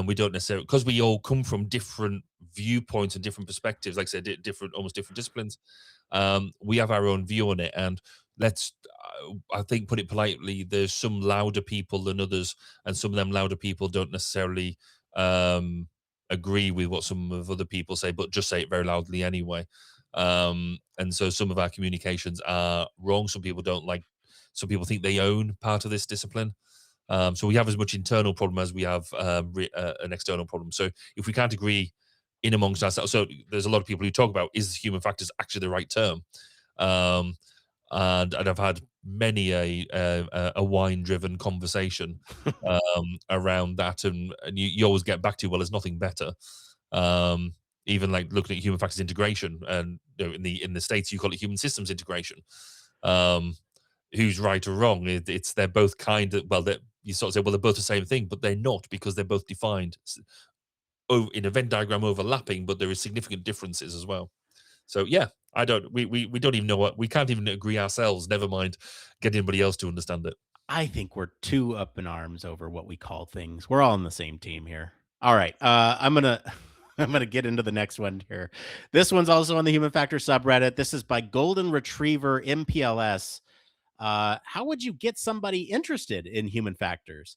we don't necessarily, because we all come from different viewpoints and different perspectives, like I said, different, almost different disciplines. We have our own view on it, and let's, I think, put it politely, there's some louder people than others, and some of them louder people don't necessarily um, agree with what some of other people say, but just say it very loudly anyway. And so some of our communications are wrong. Some people don't like, some people think they own part of this discipline. So we have as much internal problem as we have an external problem. So if we can't agree in amongst ourselves, so there's a lot of people who talk about, is human factors actually the right term? Um, and I've had many a wine driven conversation around that, and you always get back to, well, there's nothing better. Um, Even like looking at human factors integration, and in the States you call it human systems integration. Um, who's right or wrong? It's they're both kind of, well, that you sort of say, well, they're both the same thing, but they're not, because they're both defined in a Venn diagram overlapping, but there is significant differences as well. So yeah, I don't we don't even know what, we can't even agree ourselves, never mind get anybody else to understand it. I think we're too up in arms over what we call things. We're all on the same team here. All right. I'm gonna I'm gonna get into the next one here. This one's also on the Human Factor subreddit. This is by Golden Retriever MPLS. How would you get somebody interested in human factors?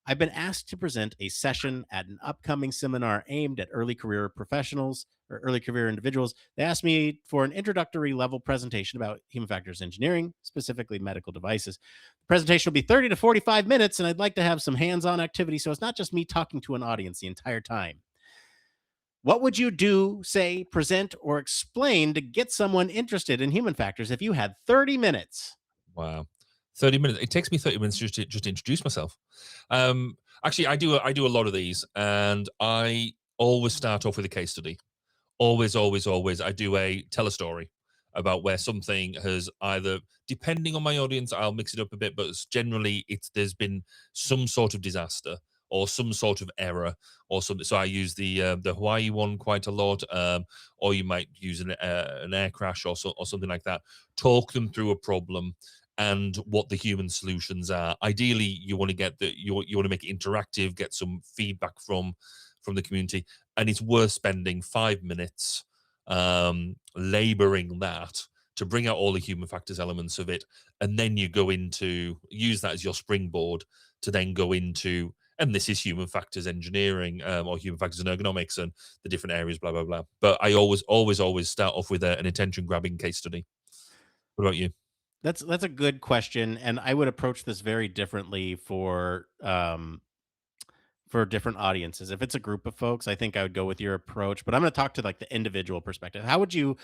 I've been asked to present a session at an upcoming seminar aimed at early career professionals or early career individuals. They asked me for an introductory level presentation about human factors engineering, specifically medical devices. The presentation will be 30 to 45 minutes, and I'd like to have some hands on activity so it's not just me talking to an audience the entire time. What would you do, say, present, or explain to get someone interested in human factors if you had 30 minutes? Wow. 30 minutes. It takes me 30 minutes just to introduce myself. Actually, I do a lot of these, and I always start off with a case study. Always, always, always. I do tell a story about where something has either, depending on my audience, I'll mix it up a bit, but generally there's been some sort of disaster or some sort of error or something. So I use the Hawaii one quite a lot, or you might use an air crash or something like that. Talk them through a problem and what the human solutions are. Ideally, you want to you want to make it interactive, get some feedback from the community, and it's worth spending 5 minutes laboring that to bring out all the human factors elements of it, and then you go into use that as your springboard to then go into, and this is human factors engineering, or human factors and ergonomics and the different areas, blah blah blah. But I always start off with an attention grabbing case study. What about you? That's a good question, and I would approach this very differently for different audiences. If it's a group of folks, I think I would go with your approach, but I'm going to talk to like the individual perspective. How would you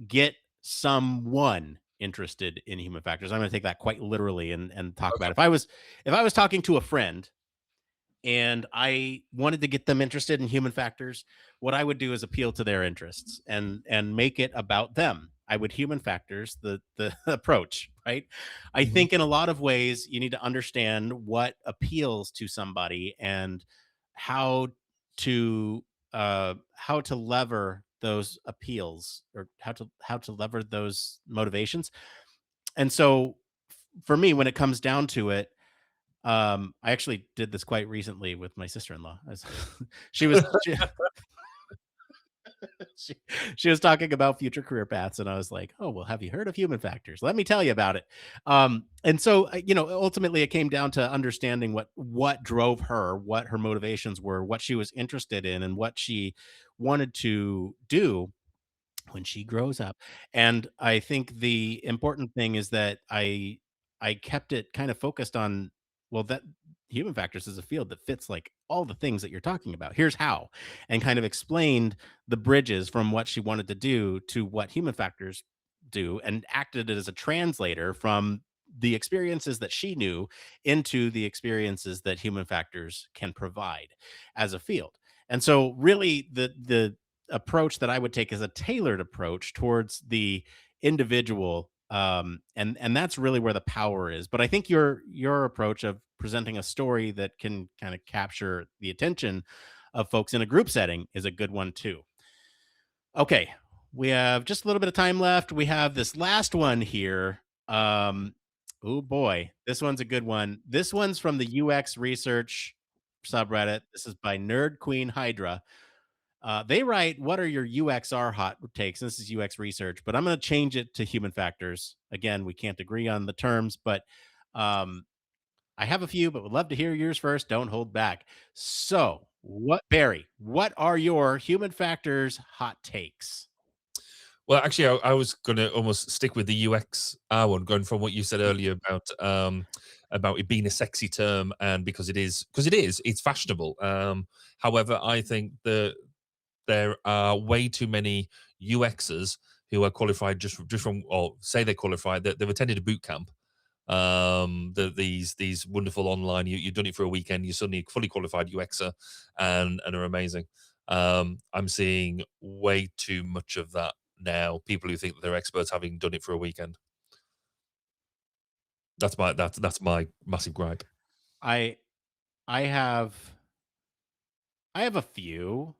get someone interested in human factors? I'm going to take that quite literally and talk about if I was talking to a friend and I wanted to get them interested in human factors, what I would do is appeal to their interests and make it about them. I would human factors the approach, right? I Mhm. think in a lot of ways you need to understand what appeals to somebody and how to how to lever those appeals or how to lever those motivations. And so for me, when it comes down to it, I actually did this quite recently with my sister-in-law. She was she, she was talking about future career paths, and I was like, "Oh, well, have you heard of human factors? Let me tell you about it." And so, ultimately, it came down to understanding what drove her, what her motivations were, what she was interested in, and what she wanted to do when she grows up. And I think the important thing is that I kept it kind of focused on, well, that human factors is a field that fits like all the things that you're talking about. Here's how, and kind of explained the bridges from what she wanted to do to what human factors do, and acted as a translator from the experiences that she knew into the experiences that human factors can provide as a field. And so really the approach that I would take is a tailored approach towards the individual, and that's really where the power is. But I think your approach of presenting a story that can kind of capture the attention of folks in a group setting is a good one too. Okay, we have just a little bit of time left. We have this last one here. Oh boy, this one's a good one. This one's from the UX research subreddit. This is by Nerd Queen Hydra. They write, "What are your UXR hot takes?" This is UX research, but I'm going to change it to human factors. Again, we can't agree on the terms, but um, I have a few, but would love to hear yours first. Don't hold back. So, Barry? What are your human factors hot takes? Well, actually, I was going to almost stick with the UXR one, going from what you said earlier about it being a sexy term, and it's fashionable. However, I think that there are way too many UXers who are qualified just from, or say they're qualified, that they've attended a boot camp. These wonderful online, you've done it for a weekend, you're suddenly a fully qualified UXer and are amazing. I'm seeing way too much of that now. People who think that they're experts having done it for a weekend. That's my massive gripe. I I have I have a few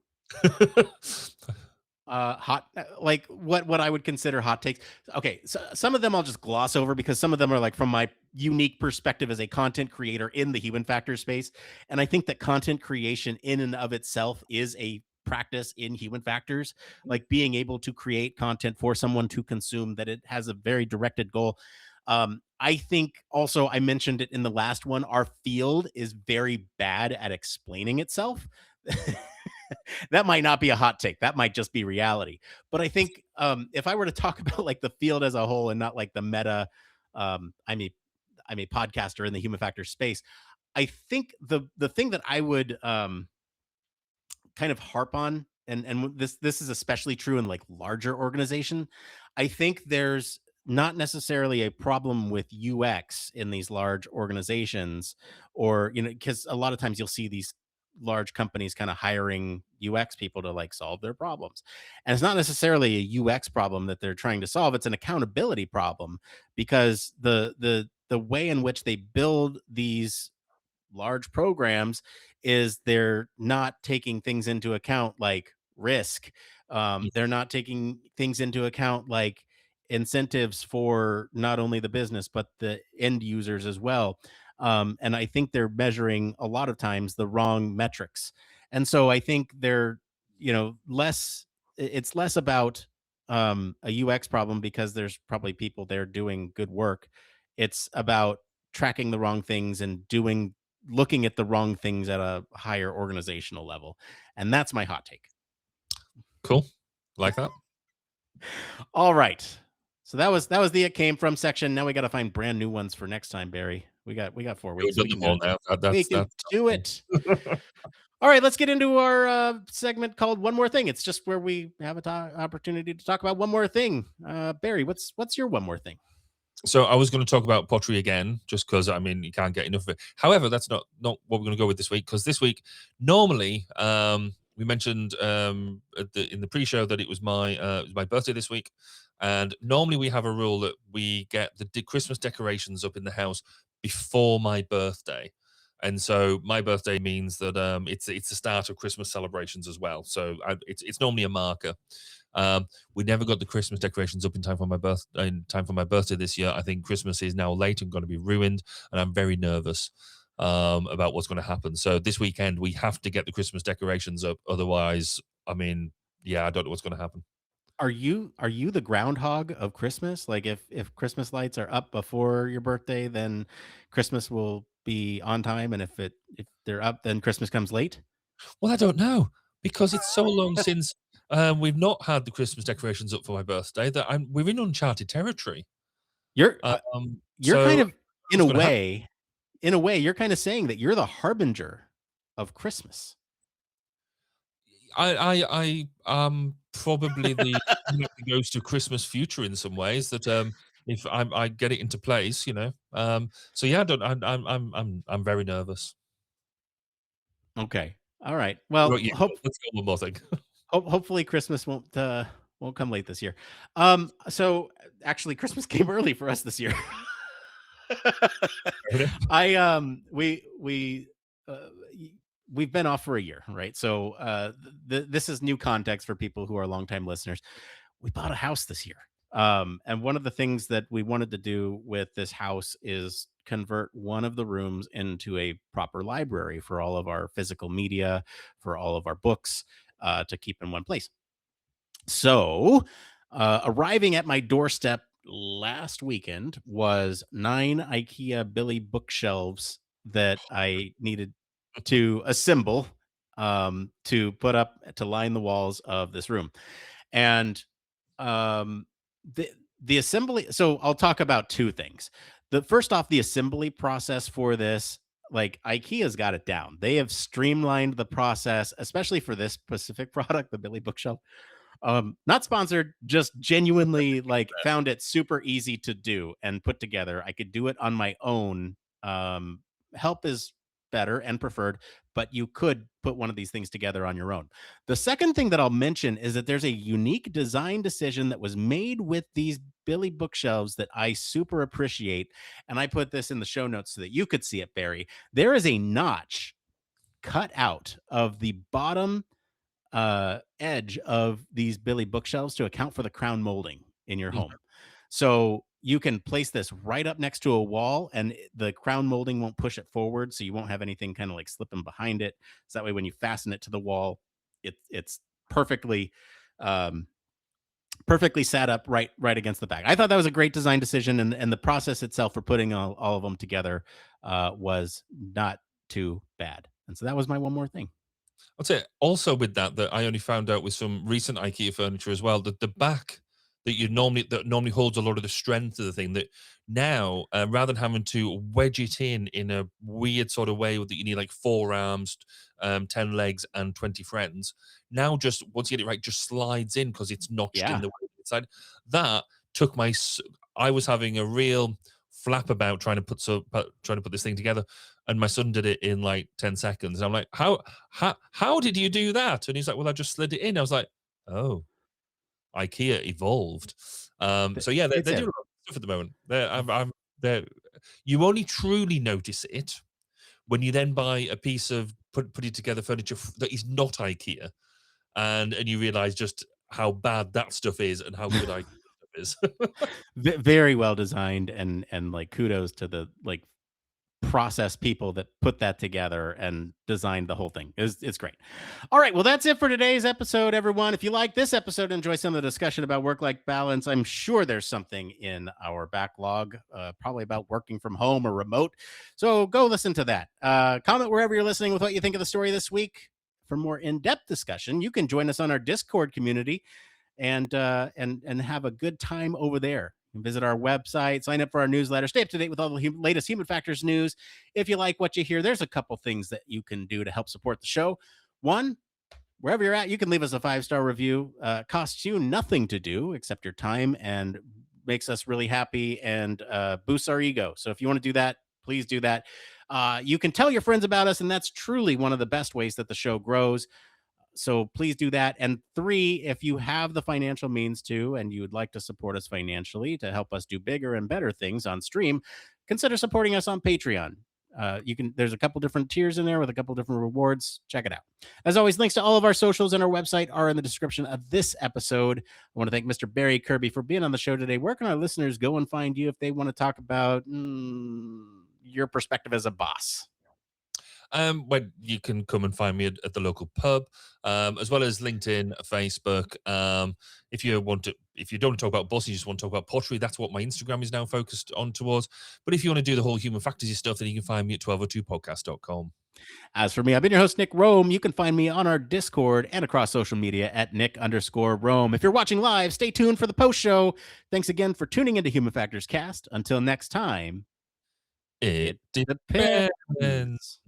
like what I would consider hot takes. Okay, so some of them I'll just gloss over because some of them are like from my unique perspective as a content creator in the human factor space, and I think that content creation in and of itself is a practice in human factors, like being able to create content for someone to consume, that it has a very directed goal. I think also I mentioned it in the last one. Our field is very bad at explaining itself. That might not be a hot take. That might just be reality. But I think if I were to talk about like the field as a whole and not like the meta, um, I'm a I'm a podcaster in the human factor space. I think the thing that I would kind of harp on, and this is especially true in like larger organization. I think there's not necessarily a problem with UX in these large organizations, or because a lot of times you'll see these large companies kind of hiring UX people to like solve their problems. And it's not necessarily a UX problem that they're trying to solve, it's an accountability problem, because the way in which they build these large programs is they're not taking things into account like risk. Yeah. They're not taking things into account like incentives for not only the business but the end users as well. And I think they're measuring a lot of times the wrong metrics. And so I think they're, less. It's less about a UX problem because there's probably people there doing good work. It's about tracking the wrong things and looking at the wrong things at a higher organizational level. And that's my hot take. Cool. Like that. All right. So that was the it came from section. Now we got to find brand new ones for next time, Barry. We got 4 We've weeks. done We can them do all it. now. We That's can that's do it. All right, let's get into our segment called One More Thing. It's just where we have an opportunity to talk about one more thing. Barry, what's your one more thing? So I was going to talk about pottery again, just because I mean you can't get enough of it. However, that's not what we're going to go with this week, because this week normally we mentioned in the pre-show that it was my birthday this week, and normally we have a rule that we get the Christmas decorations up in the house before my birthday. And so my birthday means that it's the start of Christmas celebrations as well. So it's normally a marker. We never got the Christmas decorations up in time for my birthday this year. I think Christmas is now late and going to be ruined, and I'm very nervous about what's going to happen. So this weekend we have to get the Christmas decorations up. Otherwise, I mean, yeah, I don't know what's going to happen. Are you the groundhog of Christmas? Like if Christmas lights are up before your birthday, then Christmas will be on time, and if they're up, then Christmas comes late? Well, I don't know, because it's so long since we've not had the Christmas decorations up for my birthday that we're in uncharted territory. You're you're So kind I don't of know what's going to happen. in a way, you're kind of saying that you're the harbinger of Christmas. I'm probably the ghost of Christmas future in some ways. That if I get it into place, So yeah, I don't. I'm very nervous. Okay. All right. What Well, about you? Let's go one more thing. hopefully Christmas won't come late this year. So actually Christmas came early for us this year. I we uh, y- we've been off for a year, right? So this is new context for people who are longtime listeners. We bought a house this year. And one of the things that we wanted to do with this house is convert one of the rooms into a proper library for all of our physical media, for all of our books, to keep in one place. So, arriving at my doorstep last weekend was 9 IKEA Billy bookshelves that I needed to assemble, to put up to line the walls of this room. And um, the the assembly. So I'll talk about two things. The first off, the assembly process for this, like IKEA's got it down. They have streamlined the process, especially for this specific product, the Billy bookshelf. Not sponsored, just genuinely like found it super easy to do and put together. I could do it on my own. Help is better and preferred, but you could put one of these things together on your own. The second thing that I'll mention is that there's a unique design decision that was made with these Billy bookshelves that I super appreciate. And I put this in the show notes so that you could see it, Barry. There is a notch cut out of the bottom edge of these Billy bookshelves to account for the crown molding in your home. So you can place this right up next to a wall, and the crown molding won't push it forward, so you won't have anything kind of like slipping behind it. So that way, when you fasten it to the wall, it's perfectly um, perfectly sat up right against the back. I thought that was a great design decision, and the process itself for putting all of them together was not too bad. And so that was my one more thing. I'd say also with that I only found out with some recent IKEA furniture as well, that the back that normally holds a lot of the strength of the thing, that now rather than having to wedge it in a weird sort of way that you need like 4 arms, 10 legs, and 20 friends, now just once you get it right, just slides in because it's notched in Yeah. the way inside. That took I was having a real flap about trying to put this thing together, and my son did it in like 10 seconds. I'm like, how did you do that? And he's like, well, I just slid it in. I was like, oh, IKEA evolved. So yeah, they're It's doing a lot of stuff at the moment. They're you only truly notice it when you then buy a piece of putting together furniture that is not IKEA, and you realize just how bad that stuff is and how good IKEA stuff is. very well designed, and like kudos to the like process people that put that together and designed the whole thing. It's great. All right, well, that's it for today's episode, everyone. If you like this episode and enjoy some of the discussion about work-life balance, I'm sure there's something in our backlog, probably about working from home or remote. So go listen to that. Comment wherever you're listening with what you think of the story this week. For more in-depth discussion, you can join us on our Discord community and have a good time over there. You can visit our website, sign up for our newsletter, stay up to date with all the latest Human Factors news. If you like what you hear, there's a couple things that you can do to help support the show. One, wherever you're at, you can leave us a 5-star review. Costs you nothing to do except your time, and makes us really happy and boosts our ego. So if you want to do that, please do that. You can tell your friends about us, and that's truly one of the best ways that the show grows. So please do that. And 3, if you have the financial means to, and you would like to support us financially to help us do bigger and better things on stream, consider supporting us on Patreon. There's a couple different tiers in there with a couple different rewards. Check it out. As always, links to all of our socials and our website are in the description of this episode. I want to thank Mr. Barry Kirby for being on the show today. Where can our listeners go and find you if they want to talk about your perspective as a boss? When you can come and find me at the local pub, as well as LinkedIn, Facebook. If you don't want to talk about bosses, you just want to talk about pottery, that's what my Instagram is now focused on towards. But if you want to do the whole human factors stuff, then you can find me at 1202podcast.com. As for me, I've been your host, Nick Roome. You can find me on our Discord and across social media at Nick_Roome. If you're watching live, stay tuned for the post show. Thanks again for tuning into Human Factors Cast. Until next time, It depends. depends.